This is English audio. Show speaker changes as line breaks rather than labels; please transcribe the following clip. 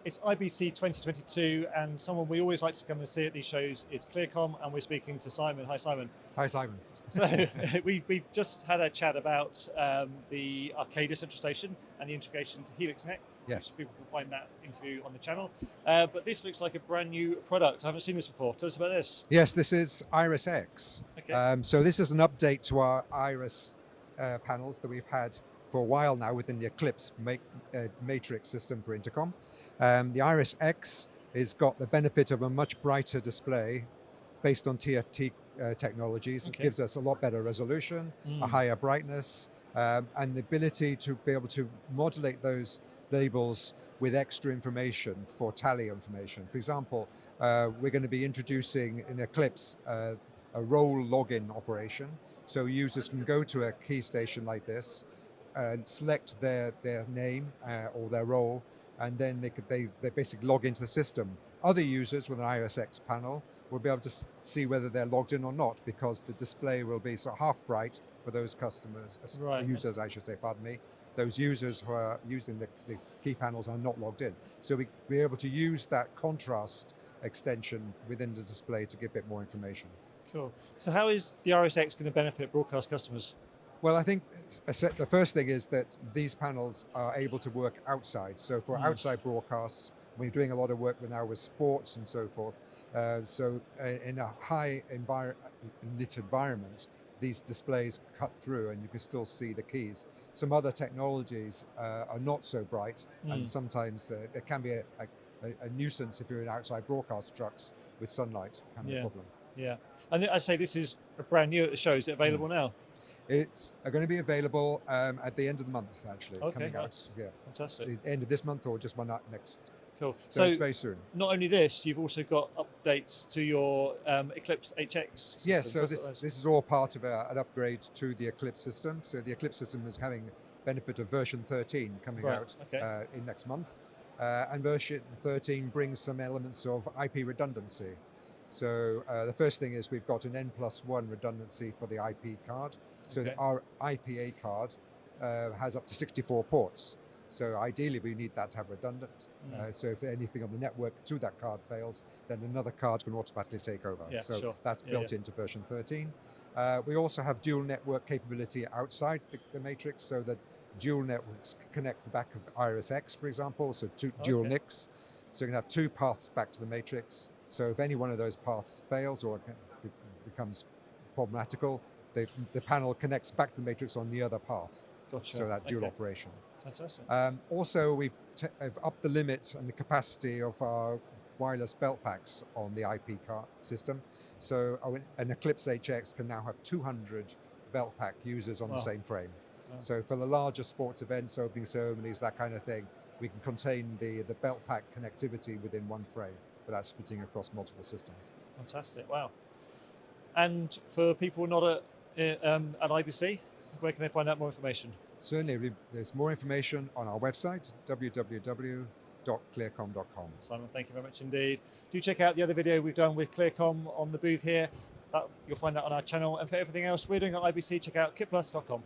It's IBC 2022, and someone we always like to come and see at these shows is Clearcom, and we're speaking to Simon. Hi, Simon.
Hi, Simon.
So we've just had a chat about the Arcadia Central Station and the integration to Helix Net.
Yes.
People can find that interview on the channel. But this looks like a brand new product. I haven't seen this before. Tell us about this.
Yes, this is Iris X.
Okay.
So this is an update to our Iris panels that we've had for a while now within the Eclipse matrix system for intercom. The Iris X has got the benefit of a much brighter display based on TFT technologies.
Okay.
It gives us a lot better resolution, a higher brightness, and the ability to be able to modulate those labels with extra information for tally information. For example, we're going to be introducing in Eclipse a role login operation. So users can go to a key station like this and select their name or their role, and then they basically log into the system. Other users with an Iris X panel will be able to see whether they're logged in or not, because the display will be sort of half bright for those customers, users I should say, pardon me. Those users who are using the key panels are not logged in. So we'll be able to use that contrast extension within the display to give a bit more information.
Cool. So how is the Iris X going to benefit broadcast customers?
Well, I think the first thing is that these panels are able to work outside. So for outside broadcasts, we're doing a lot of work now with sports and so forth. So in a high lit environment, these displays cut through and you can still see the keys. Some other technologies are not so bright, and sometimes there can be a nuisance if you're in outside broadcast trucks with sunlight. Can be a problem.
Yeah, and I say this is brand new at the show. Is it available now?
It's going to be available at the end of the month, actually, coming out. Yeah,
fantastic.
The end of this month or just one next.
Cool.
So it's very soon.
Not only this, you've also got updates to your Eclipse HX system.
Yes, so this is all part of an upgrade to the Eclipse system. So the Eclipse system is having benefit of version 13 coming out in next month. And version 13 brings some elements of IP redundancy. So the first thing is we've got an N+1 redundancy for the IP card. So our IPA card has up to 64 ports. So ideally we need that to have redundant. So if anything on the network to that card fails, then another card can automatically take over.
Yeah,
so that's built into version 13. We also have dual network capability outside the matrix, so that dual networks connect to the back of Iris X, for example, so dual NICs. So you can have two paths back to the matrix. So if any one of those paths fails or becomes problematical, the panel connects back to the matrix on the other path.
Gotcha.
So that dual operation.
Fantastic.
Also, we've upped the limit and the capacity of our wireless belt packs on the IP card system. So an Eclipse HX can now have 200 belt pack users on the same frame. So for the larger sports events, opening ceremonies, that kind of thing, we can contain the belt pack connectivity within one frame without splitting across multiple systems.
Fantastic, wow. And for people not at IBC, where can they find out more information?
Certainly, there's more information on our website, www.clearcom.com.
Simon, thank you very much indeed. Do check out the other video we've done with Clearcom on the booth here. You'll find that on our channel. And for everything else we're doing at IBC, check out kitplus.com.